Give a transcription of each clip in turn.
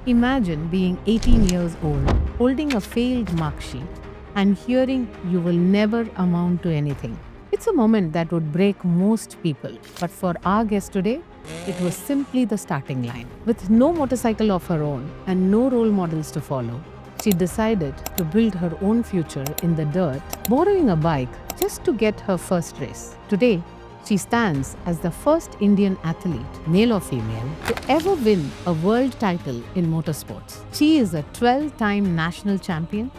Imagine being 18 years old, holding a failed mark sheet, and hearing you will never amount to anything. It's a moment that would break most people, but for our guest today, it was simply the starting line. With no motorcycle of her own and no role models to follow, she decided to build her own future in the dirt, borrowing a bike just to get her first race. Today, she stands as the first Indian athlete, male or female, to ever win a world title in motorsports. She is a 12-time national champion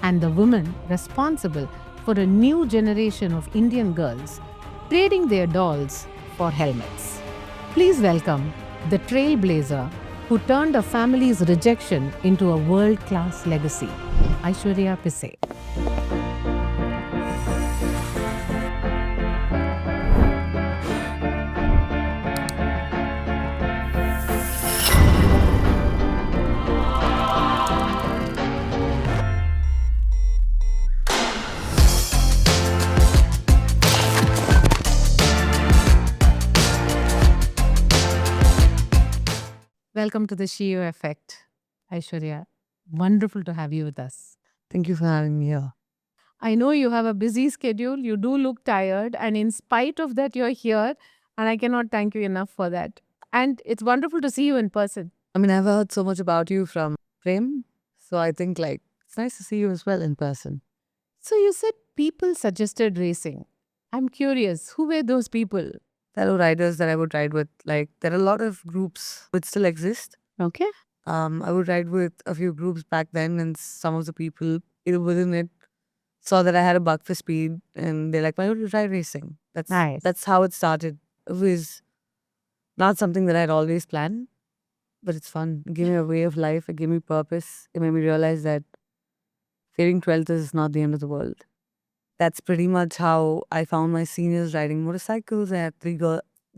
and the woman responsible for a new generation of Indian girls trading their dolls for helmets. Please welcome the trailblazer who turned a family's rejection into a world-class legacy, Aishwarya Pise. Welcome to the Shio Effect, Aishwarya. Wonderful to have you with us. Thank you for having me here. I know you have a busy schedule. You do look tired. And in spite of that, you're here. And I cannot thank you enough for that. And it's wonderful to see you in person. I mean, I've heard so much about you from Prem, so I think it's nice to see you as well in person. So you said people suggested racing. I'm curious, who were those people? Fellow riders that I would ride with, there are a lot of groups which still exist. Okay. I would ride with a few groups back then, and some of the people within it saw that I had a bug for speed, and they're like, "Why don't you try racing?" Nice. That's how it started. It was not something that I'd always planned, but it's fun. It gave me a way of life. It gave me purpose. It made me realize that failing 12th is not the end of the world. That's pretty much how I found my seniors riding motorcycles. I had three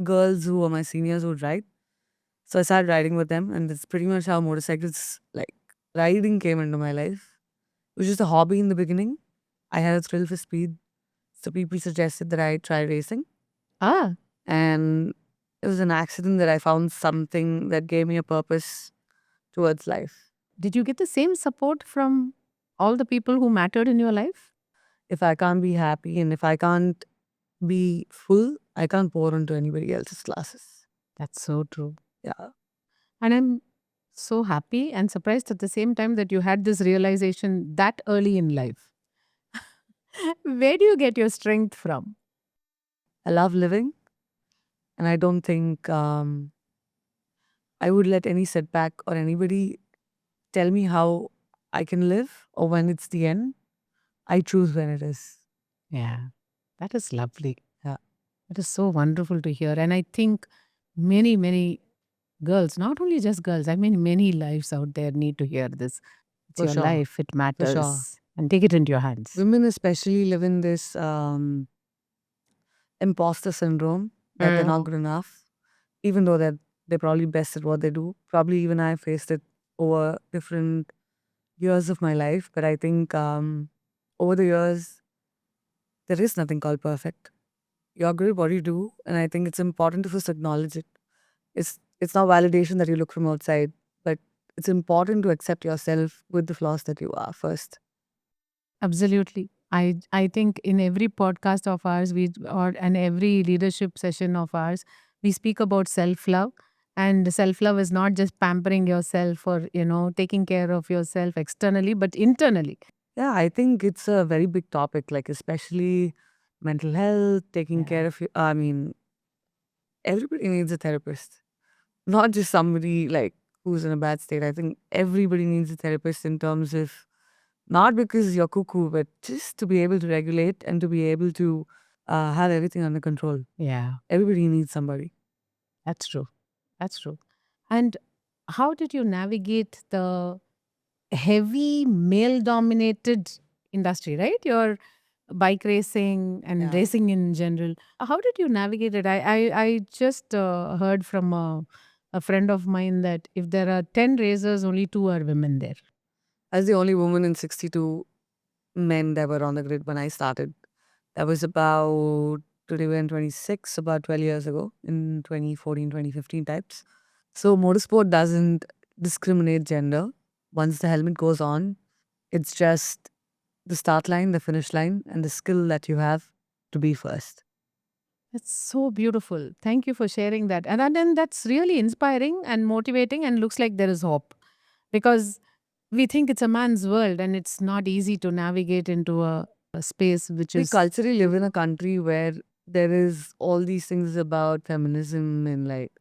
girls who were my seniors who would ride. So I started riding with them, and that's pretty much how motorcycles, riding came into my life. It was just a hobby in the beginning. I had a thrill for speed. So people suggested that I try racing. Ah, And it was an accident that I found something that gave me a purpose towards life. did you get the same support from all the people who mattered in your life? If I can't be happy and if I can't be full, I can't pour into anybody else's classes. That's so true. Yeah. And I'm so happy and surprised at the same time that you had this realization that early in life. Where do you get your strength from? I love living, and I don't think I would let any setback or anybody tell me how I can live or when it's the end. I choose when it is. Yeah, that is lovely. Yeah. That is so wonderful to hear. And I think many, many girls, not only just girls, I mean, many lives out there need to hear this. It's For your sure. life, it For matters. sure. And take it into your hands. Women especially live in this imposter syndrome that they're not good enough, even though they're probably best at what they do. Probably even I faced it over different years of my life, but I think over the years there is nothing called perfect. You're good at what you do, and I think it's important to first acknowledge it. It's not validation that you look from outside, but it's important to accept yourself with the flaws that you are first. Absolutely. I think in every podcast of ours, and every leadership session of ours, we speak about self-love. And self-love is not just pampering yourself or, taking care of yourself externally, but internally. Yeah, I think it's a very big topic, especially mental health, taking care of you. I mean, everybody needs a therapist, not just somebody who's in a bad state. I think everybody needs a therapist in terms of not because you're cuckoo, but just to be able to regulate and to be able to have everything under control. Yeah, Everybody needs somebody. that's true. That's true. And how did you navigate the heavy male dominated industry, right? Your bike racing and Yeah. racing in general. How did you navigate it? I just heard from a friend of mine that if there are 10 racers, only 2 are women there. As the only woman in 62 men that were on the grid when I started, that was about, today we're in 26, about 12 years ago, in 2014, 2015 types. So motorsport doesn't discriminate gender. Once the helmet goes on, it's just the start line, the finish line, and the skill that you have to be first. It's so beautiful. Thank you for sharing that. And then that's really inspiring and motivating and looks like there is hope. Because we think it's a man's world and it's not easy to navigate into a space which We is culturally live in a country where there is all these things about feminism and like,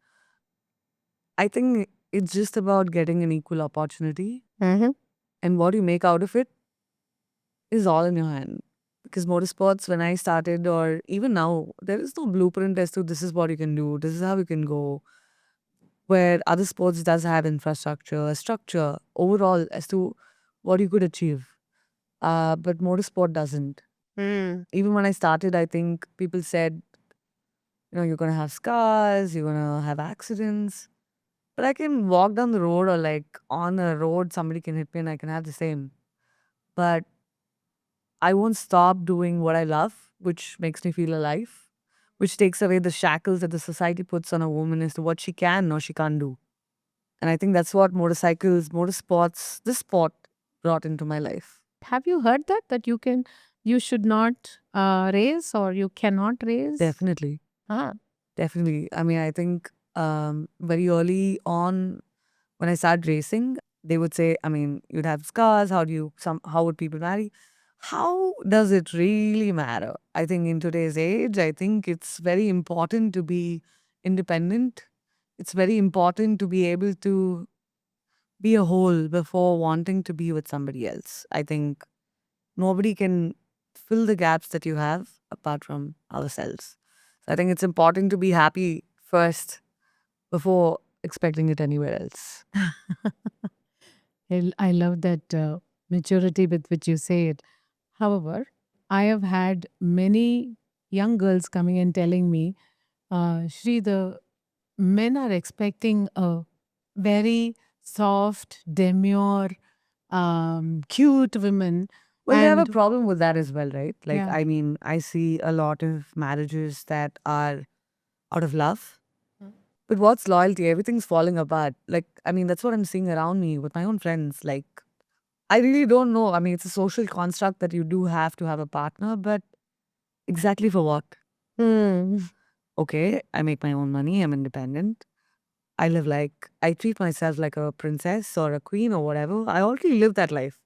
I think it's just about getting an equal opportunity, Mhm. and what you make out of it is all in your hand. Because motorsports, when I started, or even now, there is no blueprint as to this is what you can do, this is how you can go. Where other sports does have infrastructure, a structure overall as to what you could achieve. But motorsport doesn't. Mm. Even when I started, I think people said, you're gonna have scars, you're gonna have accidents. But I can walk down the road, or like on a road, somebody can hit me and I can have the same. But I won't stop doing what I love, which makes me feel alive, which takes away the shackles that the society puts on a woman as to what she can or she can't do. And I think that's what motorcycles, motorsports, this sport brought into my life. Have you heard that you should not race or you cannot race? Definitely. Ah. Definitely. I mean, I think very early on when I started racing, they would say, I mean, you'd have scars. How would people marry? How does it really matter? I think in today's age, I think it's very important to be independent. It's very important to be able to be a whole before wanting to be with somebody else. I think nobody can fill the gaps that you have apart from ourselves. So I think it's important to be happy first before expecting it anywhere else. I love that maturity with which you say it. However, I have had many young girls coming and telling me, Shri, the men are expecting a very soft, demure, cute women. Well, they have a And problem with that as well, right? Like, yeah. I mean, I see a lot of marriages that are out of love. Mm. But what's loyalty? Everything's falling apart. Like, I mean, that's what I'm seeing around me with my own friends. Like, I really don't know. I mean, it's a social construct that you do have to have a partner, but exactly for what? Hmm. Okay, I make my own money, I'm independent. I treat myself like a princess or a queen or whatever. I already live that life.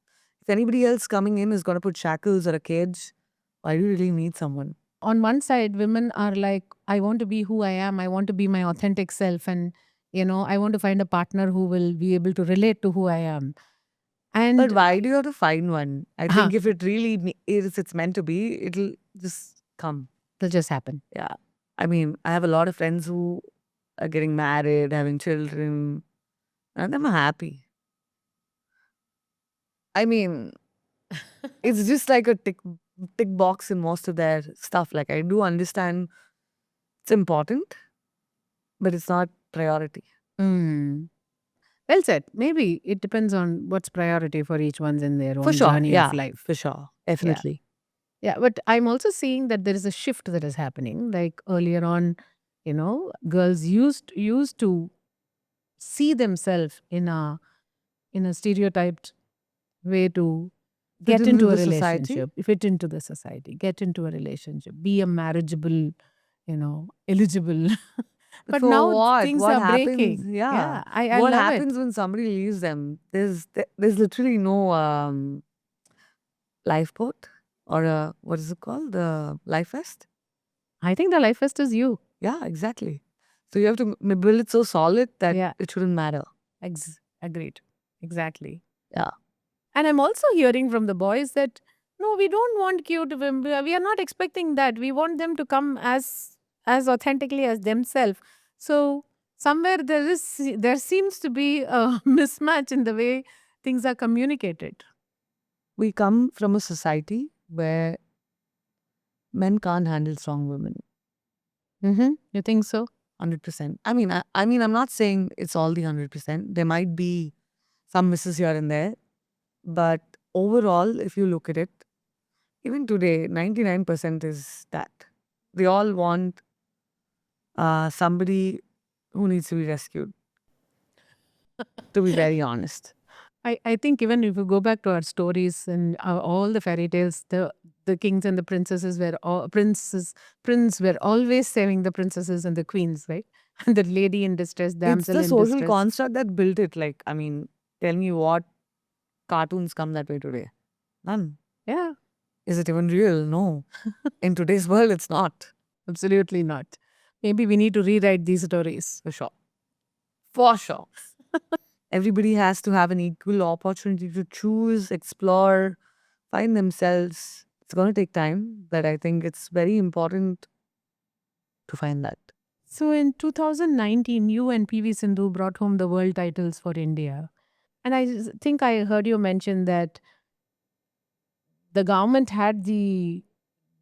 If anybody else coming in is going to put shackles or a cage, why do you really need someone? On one side, women are like, I want to be who I am. I want to be my authentic self. And, I want to find a partner who will be able to relate to who I am. But And why do you have to find one? I uh, think if it really is, it's meant to be, it'll just come. it'll just happen. Yeah. I mean, I have a lot of friends who are getting married, having children, and I'm happy. I mean, it's just like a tick box in most of their stuff. Like I do understand it's important, but it's not priority. Mm. Well said. Maybe it depends on what's priority for each one's in their For own sure. journey of Yeah. life. For sure. Yeah. Definitely. Yeah. But I'm also seeing that there is a shift that is happening. Like earlier on, girls used to see themselves in a stereotyped way to Fit get into into a the society. relationship, fit into the society, get into a relationship, be a marriageable, eligible. But But for now what? things What are happens? breaking. Yeah. Yeah, I What love it. happens when somebody leaves them? There's literally no lifeboat or what is it called? The life vest? I think the life vest is you. Yeah, exactly. So you have to build it so solid that Yeah, it shouldn't matter. agreed. Exactly. Yeah. And I'm also hearing from the boys that no, we don't want cute women. We are not expecting that. We want them to come as authentically as themselves. So somewhere there seems to be a mismatch in the way things are communicated. We come from a society where men can't handle strong women. Mm-hmm. You think so? 100%. I mean, I'm not saying it's all the 100%. There might be some misses here and there, but overall, if you look at it, even today, 99% is that. They all want somebody who needs to be rescued. to be very honest. I think even if you go back to our stories and all the fairy tales, the kings and the princesses were all prince were always saving the princesses and the queens, right? And the lady in distress, It's damsel the in social distress. construct that built it. Like, I mean, tell me what cartoons come that way today? None. Yeah, Is it even real? No. In today's world, it's not. absolutely not. Maybe we need to rewrite these stories. For sure. For sure. Everybody has to have an equal opportunity to choose, explore, find themselves. It's going to take time, but I think it's very important to find that. So in 2019, you and PV Sindhu brought home the world titles for India. And think I heard you mention that the government had the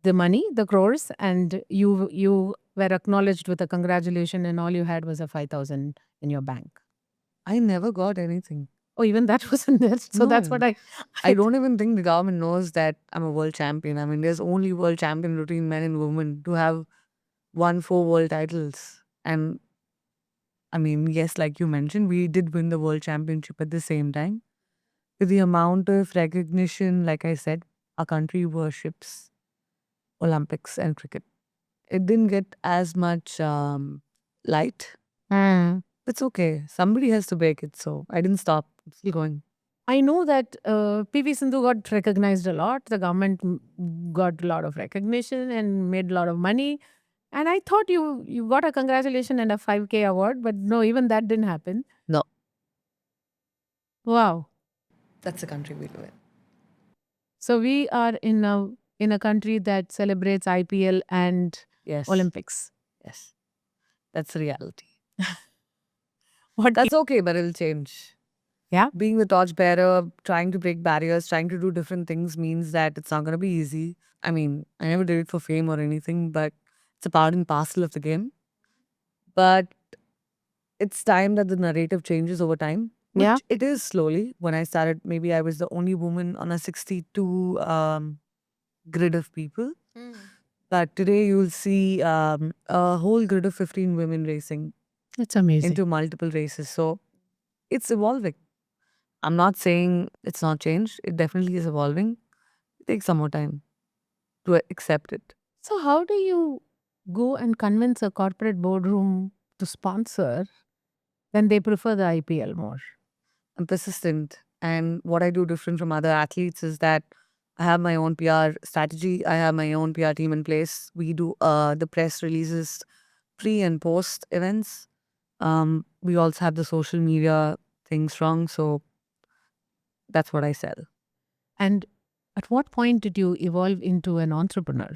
money, the crores, and you were acknowledged with a congratulation, and all you had was a 5,000 in your bank. I never got anything. Oh, even that wasn't there. So that's what No. I don't even think the government knows that I'm a world champion. I mean, there's only world champion between men and women to have won 4 world titles. And I mean, yes, like you mentioned, we did win the world championship at the same time. With the amount of recognition, like I said, our country worships Olympics and cricket. It didn't get as much light. It's okay. Somebody has to break it. So I didn't stop. I'm still going. I know that PV Sindhu got recognized a lot. The government got a lot of recognition and made a lot of money. And I thought you got a congratulation and a 5K award, but no, even that didn't happen. No, Wow. that's the country we live in. So we are in a country that celebrates IPL and Yes. Olympics. Yes. That's the reality. What That's okay, but it'll change. Yeah. Being the torchbearer, trying to break barriers, trying to do different things means that it's not going to be easy. I mean, I never did it for fame or anything, but it's a part and parcel of the game. But it's time that the narrative changes over time, which Yeah. it is slowly. When I started, maybe I was the only woman on a 62 grid of people. But today you'll see a whole grid of 15 women racing It's amazing. into multiple races. So it's evolving. I'm not saying it's not changed. It definitely is evolving. It takes some more time to accept it. So how do you go and convince a corporate boardroom to sponsor when they prefer the IPL more? I'm persistent. And what I do different from other athletes is that I have my own PR strategy. I have my own PR team in place. We do the press releases, pre and post events. We also have the social media thing strong. So that's what I sell. And at what point did you evolve into an entrepreneur?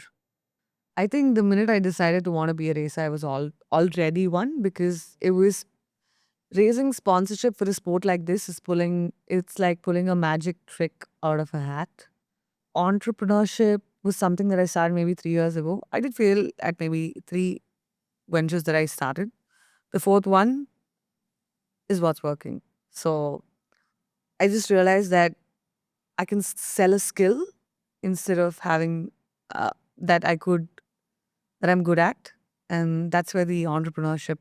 I think the minute I decided to want to be a racer, I was already one, because it was raising sponsorship for a sport like this is it's like pulling a magic trick out of a hat. Entrepreneurship was something that I started maybe 3 years ago. I did fail at maybe 3 ventures that I started. The fourth one is what's working. So I just realized that I can sell a skill instead of having that I'm good at. And that's where the entrepreneurship,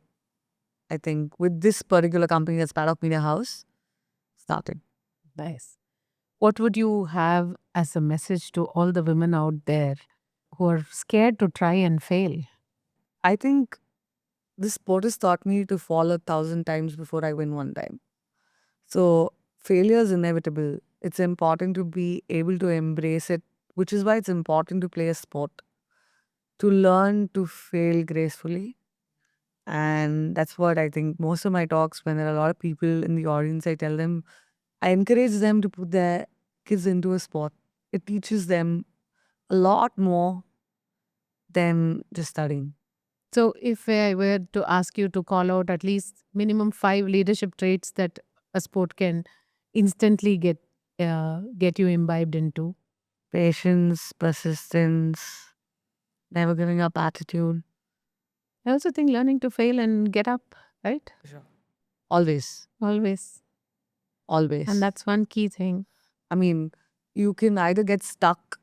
I think, with this particular company that's Paddock Media House, started. Nice. What would you have as a message to all the women out there who are scared to try and fail? I think this sport has taught me to fall 1,000 times before I win one time. So failure is inevitable. It's important to be able to embrace it, which is why it's important to play a sport, to learn to fail gracefully. And that's what I think most of my talks, when there are a lot of people in the audience, I tell them, I encourage them to put their kids into a sport. It teaches them a lot more than just studying. So if I were to ask you to call out at least minimum 5 leadership traits that a sport can instantly get you imbibed into. Patience, persistence, never giving up attitude. I also think learning to fail and get up, right? Always. Always. Always. And that's one key thing. I mean, you can either get stuck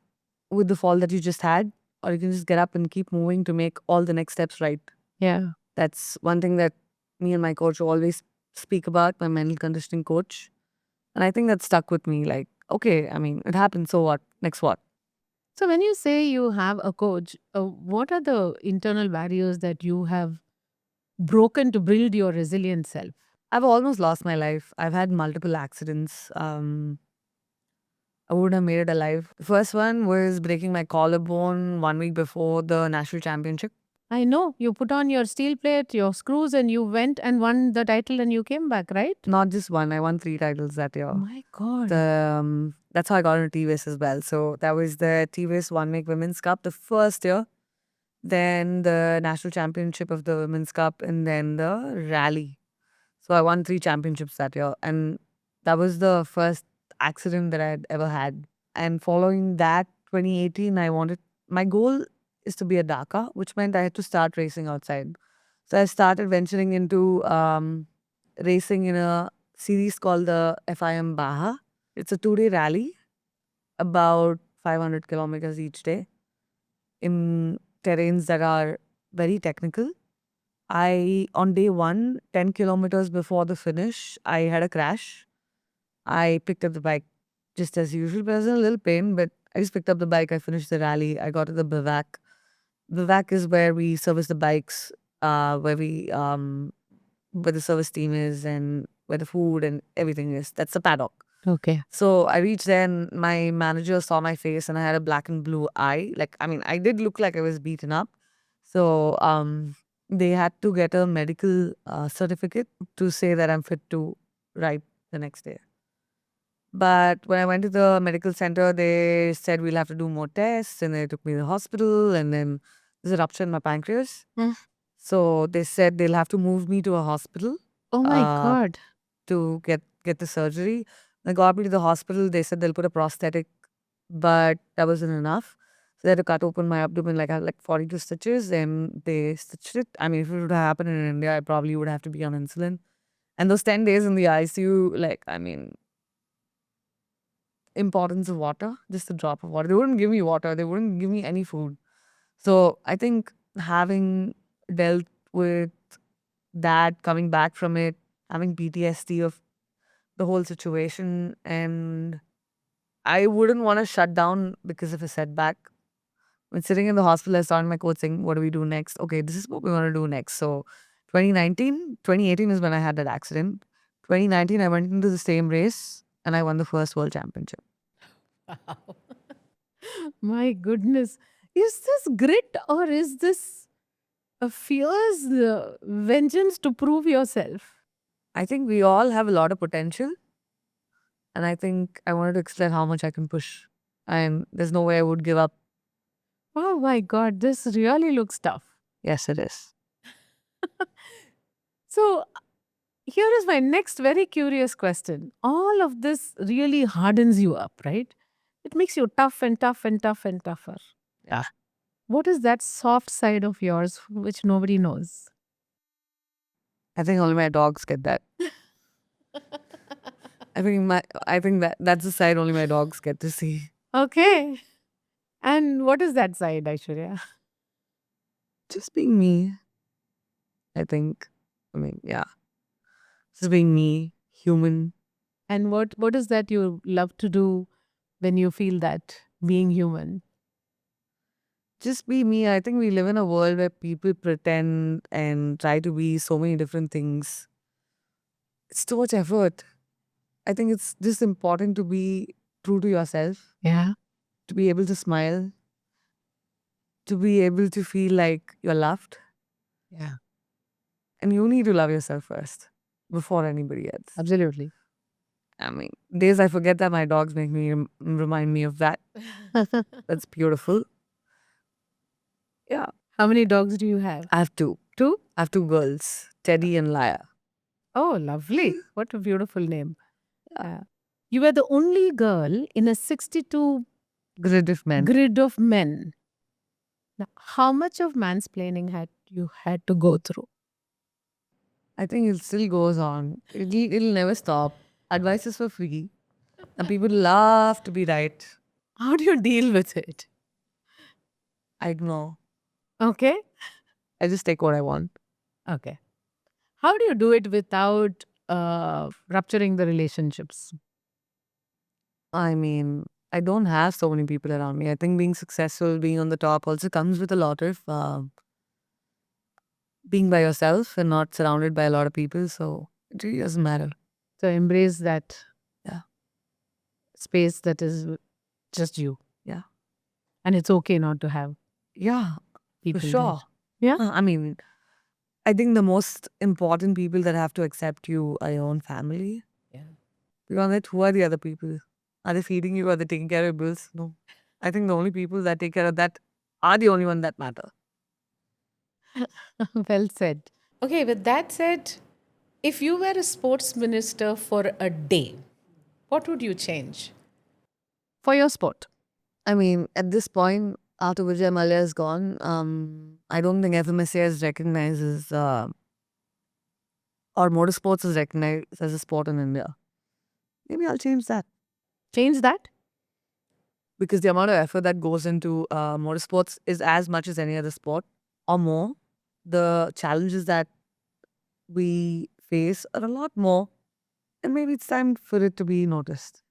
with the fall that you just had, or you can just get up and keep moving to make all the next steps right. Yeah. That's one thing that me and my coach always speak about, my mental conditioning coach. And I think that stuck with me. Like, okay, I mean, it happened. So what? Next what? So, when you say you have a coach, what are the internal barriers that you have broken to build your resilient self? I've almost lost my life. I've had multiple accidents. I wouldn't have made it alive. The first one was breaking my collarbone 1 week before the national championship. I know you put on your steel plate, your screws, and you went and won the title and you came back, right? Not just one, I won 3 titles that year. My God. That's how I got into TVS as well. So that was the TVS 1 week Women's Cup the first year, then the national championship of the Women's Cup, and then the rally. So I won 3 championships that year. And that was the first accident that I had ever had. And following that, 2018, my goal is to be a Dhaka, which meant I had to start racing outside. So I started venturing into racing in a series called the FIM Baha. It's a 2-day rally, about 500 kilometers each day in terrains that are very technical. On day one, 10 kilometers before the finish, I had a crash. I picked up the bike just as usual, but I was in a little pain, but I just picked up the bike. I finished the rally. I got to the bivouac. Bivouac is where we service the bikes, where the service team is and where the food and everything is. That's the paddock. Okay. So I reached there and my manager saw my face and I had a black and blue eye. Like, I mean, I did look like I was beaten up. So they had to get a medical certificate to say that I'm fit to ride the next day. But when I went to the medical center, they said we'll have to do more tests and they took me to the hospital and then there's a rupture in my pancreas. Mm. So they said they'll have to move me to a hospital Oh my uh, God. to get the surgery. They got me to the hospital. They said they'll put a prosthetic, but that wasn't enough. So they had to cut open my abdomen. Like I had like 42 stitches and they stitched it. I mean, if it would have happened in India, I probably would have to be on insulin. And those 10 days in the ICU, like, I mean, importance of water, just a drop of water. They wouldn't give me water. They wouldn't give me any food. So I think having dealt with that, coming back from it, having PTSD of the whole situation, and I wouldn't want to shut down because of a setback. When sitting in the hospital, I started my coach saying, what do we do next? Okay, this is what we want to do next. So 2018 is when I had that accident. 2019, I went into the same race and I won the first world championship. Wow. My goodness. Is this grit or is this a fierce vengeance to prove yourself? I think we all have a lot of potential. And I think I wanted to explain how much I can push. And there's no way I would give up. Oh my God, this really looks tough. Yes, it is. So, here is my next very curious question. All of this really hardens you up, right? It makes you tough and tough and tough and tougher. Yeah. What is that soft side of yours which nobody knows? I think only my dogs get that. I think that's the side only my dogs get to see. Okay. And what is that side, Aishwarya? Just being me. I think. I mean, yeah. Just being me, human. And what is that you love to do when you feel that being human? Just be me. I think we live in a world where people pretend and try to be so many different things. It's too much effort. I think it's just important to be true to yourself, Yeah. to be able to smile, to be able to feel like you're loved. Yeah. And you need to love yourself first before anybody else. Absolutely. I mean, days I forget that my dogs make me remind me of that. That's beautiful. Yeah. How many dogs do you have? I have two. Two? I have 2 girls, Teddy and Laya. Oh, lovely. What a beautiful name. You were the only girl in a 62 Grid of men. grid of men. Now, how much of mansplaining had you had to go through? I think it still goes on. It'll never stop. Advice is for free. And people love to be right. How do you deal with it? I ignore. Okay. I just take what I want. Okay. How do you do it without rupturing the relationships? I mean, I don't have so many people around me. I think being successful, being on the top also comes with a lot of being by yourself and not surrounded by a lot of people. So it really doesn't matter. So embrace that Yeah. space that is just you. Yeah. And it's okay not to have Yeah, for people there. sure. Yeah. I mean, I think the most important people that have to accept you are your own family. Yeah. Beyond that, who are the other people? Are they feeding you? Are they taking care of your bills? No. I think the only people that take care of that are the only one that matter. Well said. Okay, with that said, if you were a sports minister for a day, what would you change? For your sport. I mean, at this point, after Vijay Mallya is gone, I don't think FMSA is recognizes or motorsports is recognized as a sport in India. Maybe I'll change that Change that? because the amount of effort that goes into motorsports is as much as any other sport or more. The challenges that we face are a lot more, and maybe it's time for it to be noticed.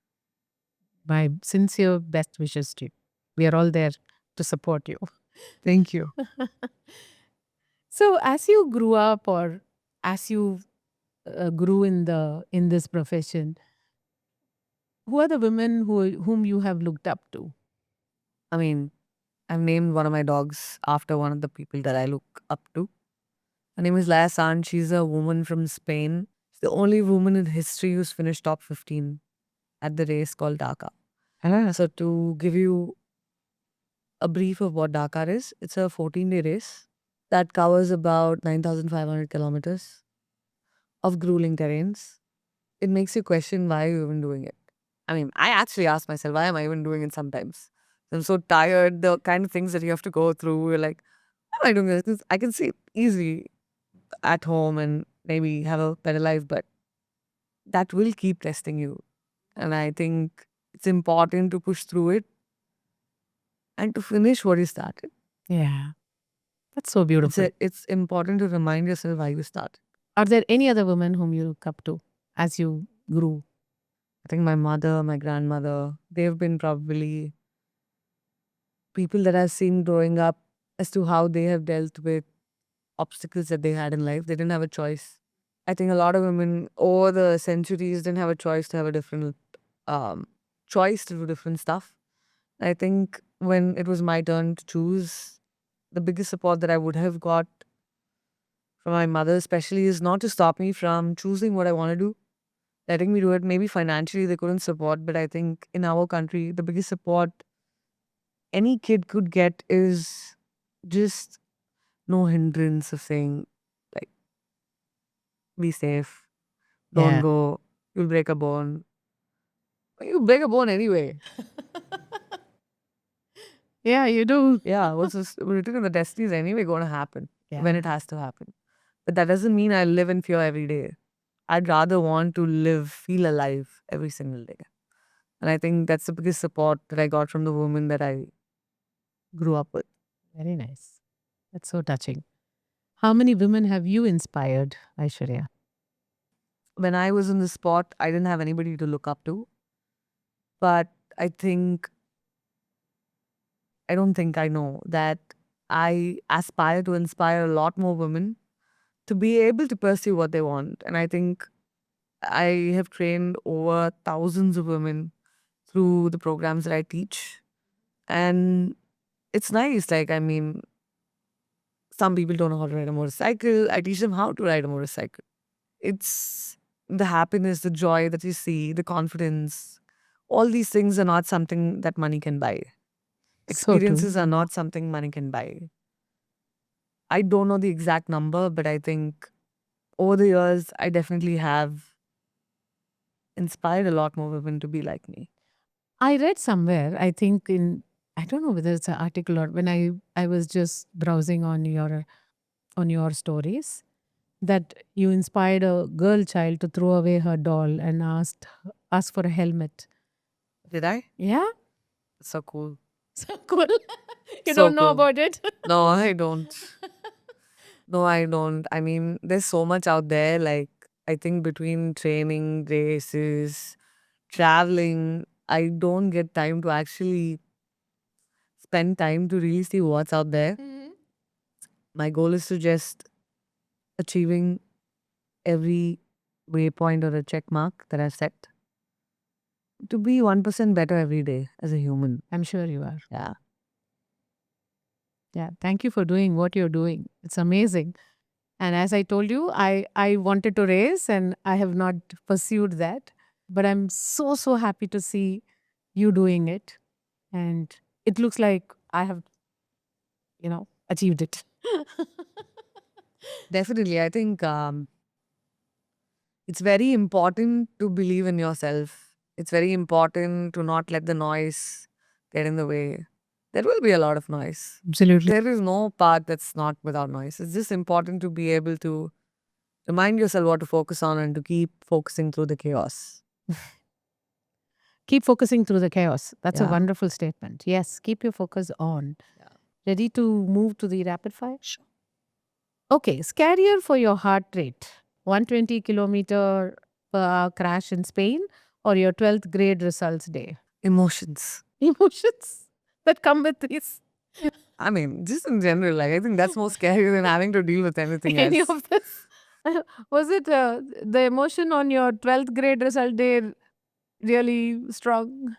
My sincere best wishes to you. We are all there to support you. Thank you. So, as you grew up, or as you grew in this profession, who are the women whom you have looked up to? I mean, I've named one of my dogs after one of the people that I look up to. Her name is Laia San. She's a woman from Spain. She's the only woman in history who's finished top 15 at the race called Dakar. So, to give you a brief of what Dakar is, it's a 14-day race that covers about 9,500 kilometers of grueling terrains. It makes you question why you're even doing it. I mean, I actually ask myself, why am I even doing it sometimes? I'm so tired, the kind of things that you have to go through. You're like, why am I doing this? 'Cause I can see it easy at home and maybe have a better life, but that will keep testing you. And I think it's important to push through it and to finish what you started. Yeah, that's so beautiful. It's important to remind yourself why you started. Are there any other women whom you look up to as you grew? I think my mother, my grandmother, they've been probably people that I've seen growing up as to how they have dealt with obstacles that they had in life. They didn't have a choice. I think a lot of women over the centuries didn't have a choice to have a different choice to do different stuff. I think when it was my turn to choose, the biggest support that I would have got from my mother, especially, is not to stop me from choosing what I want to do, letting me do it. Maybe financially they couldn't support, but I think in our country, the biggest support any kid could get is just no hindrance of saying, like, be safe, don't Yeah. go, you'll break a bone. You break a bone anyway. Yeah, you do. Yeah, what's this? Written in the destiny is anyway going to happen when Yeah. it has to happen. But that doesn't mean I live in fear every day. I'd rather want to live, feel alive every single day. And I think that's the biggest support that I got from the woman that I grew up with. Very nice. That's so touching. How many women have you inspired, Aishwarya? When I was in the sport, I didn't have anybody to look up to. But I don't think I know that I aspire to inspire a lot more women to be able to pursue what they want. And I think I have trained over thousands of women through the programs that I teach. And it's nice. Like, I mean, some people don't know how to ride a motorcycle. I teach them how to ride a motorcycle. It's the happiness, the joy that you see, the confidence. All these things are not something that money can buy. So true. Experiences are not something money can buy. I don't know the exact number, but I think over the years, I definitely have inspired a lot more women to be like me. I read somewhere, I think I don't know whether it's an article or when I was just browsing on your stories, that you inspired a girl child to throw away her doll and ask for a helmet. Did I? Yeah? So cool. So cool. You So don't know cool. about it? No, I don't. No, I don't. I mean, there's so much out there. Like, I think between training, races, traveling, I don't get time to actually spend time to really see what's out there. My goal is to just achieving every waypoint or a check mark that I've set to be 1% better every day as a human. I'm sure you are. Yeah. Yeah. Thank you for doing what you're doing. It's amazing. And as I told you, I wanted to race and I have not pursued that. But I'm so, so happy to see you doing it. And it looks like I have, achieved it. Definitely. I think it's very important to believe in yourself. It's very important to not let the noise get in the way. There will be a lot of noise. Absolutely. There is no path that's not without noise. It's just important to be able to remind yourself what to focus on and to keep focusing through the chaos. Keep focusing through the chaos. That's a Yeah. wonderful statement. Yes, keep your focus on. Yeah. Ready to move to the rapid fire? Sure. Okay, scarier for your heart rate. 120 kilometer per hour crash in Spain or your 12th grade results day? Emotions. Emotions that come with this. I mean, just in general, like I think that's more scary than having to deal with anything Any else. of this? Was it the emotion on your 12th grade result day really strong?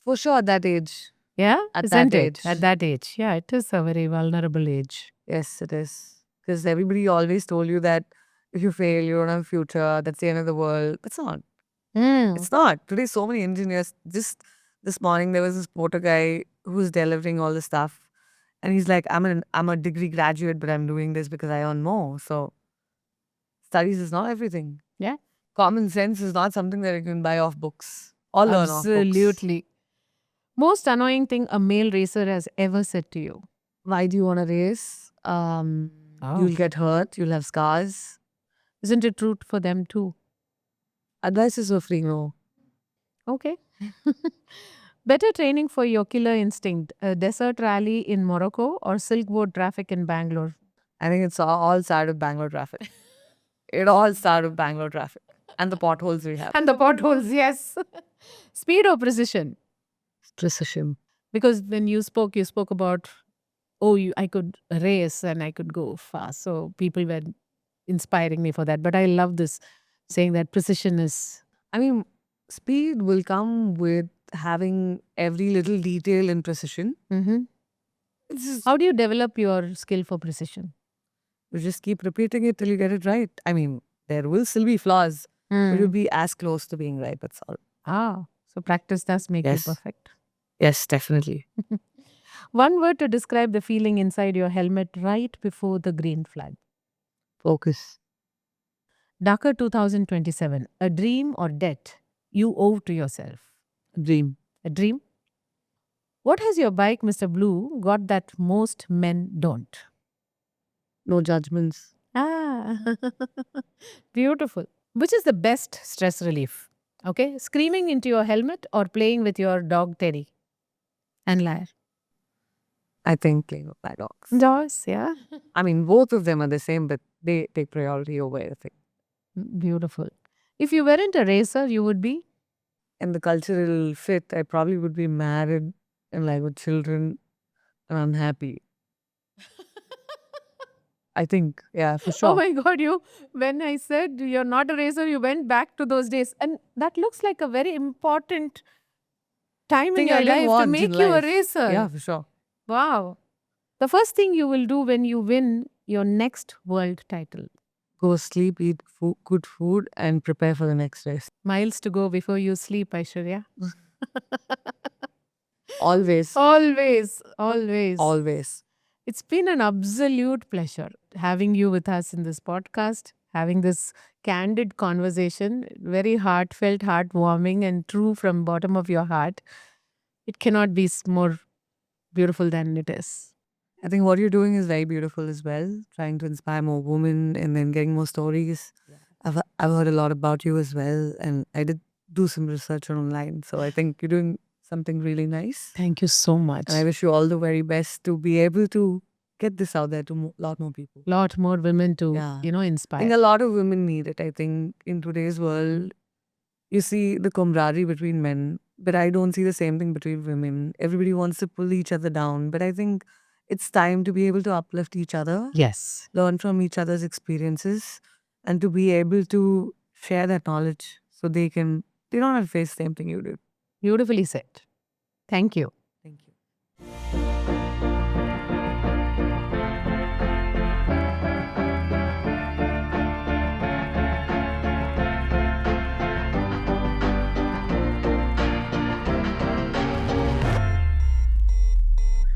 For sure, at that age. Yeah, At isn't that it? age. At that age. Yeah, it is a very vulnerable age. Yes, it is. Because everybody always told you that if you fail, you don't have a future. That's the end of the world. It's not. Mm. It's not. Today, so many engineers. Just this morning, there was this porter guy who was delivering all the stuff, and he's like, I'm a degree graduate, but I'm doing this because I earn more." So, studies is not everything. Yeah. Common sense is not something that you can buy off books or learn off books. Absolutely. Most annoying thing a male racer has ever said to you? Why do you want to race? You'll get hurt. You'll have scars. Isn't it true for them too? Advice is for free, no. Okay. Better training for your killer instinct, a desert rally in Morocco or silk board traffic in Bangalore? I think it's all started with Bangalore traffic. It all started with Bangalore traffic and the potholes we have. And the potholes, yes. Speed or precision? Precision. Because when you spoke about, I could race and I could go fast. So people were inspiring me for that. But I love this, saying that precision is. I mean, speed will come with having every little detail in precision. Mm-hmm. It's just, How do you develop your skill for precision? you just keep repeating it till you get it right. I mean, there will still be flaws, but you'll be as close to being right. That's all. So practice does make Yes. you perfect. Yes, definitely. One word to describe the feeling inside your helmet right before the green flag. Focus. Dakar 2027, a dream or debt you owe to yourself? Dream. A dream? What has your bike, Mr. Blue, got that most men don't? No judgments. Beautiful. Which is the best stress relief? Okay, screaming into your helmet or playing with your dog Teddy and Liar? I think playing with my dogs. Dogs, yeah. I mean, both of them are the same, but they take priority over everything. Beautiful. If you weren't a racer, you would be? And the cultural fit, I probably would be married and like with children and unhappy. I think, yeah, for sure. Oh my God, when I said you're not a racer, you went back to those days. And that looks like a very important time in Thing your I didn't life to want in make you a life. racer. Yeah, for sure. Wow. The first thing you will do when you win your next world title. Go sleep, eat good food, and prepare for the next race. Miles to go before you sleep, Aishwarya. Always. Always, always. Always. It's been an absolute pleasure having you with us in this podcast, having this candid conversation, very heartfelt, heartwarming, and true from bottom of your heart. It cannot be more beautiful than it is. I think what you're doing is very beautiful as well, trying to inspire more women and then getting more stories. I've heard a lot about you as well, and I did do some research online. So I think you're doing something really nice. Thank you so much. And I wish you all the very best to be able to get this out there to a lot more people. Lot more women to, Yeah. I think inspire. a lot of women need it. I think in today's world, you see the camaraderie between men, but I don't see the same thing between women. Everybody wants to pull each other down, but I think it's time to be able to uplift each other, Yes. learn from each other's experiences, and to be able to share that knowledge so they don't have to face the same thing you do. Beautifully said. Thank you.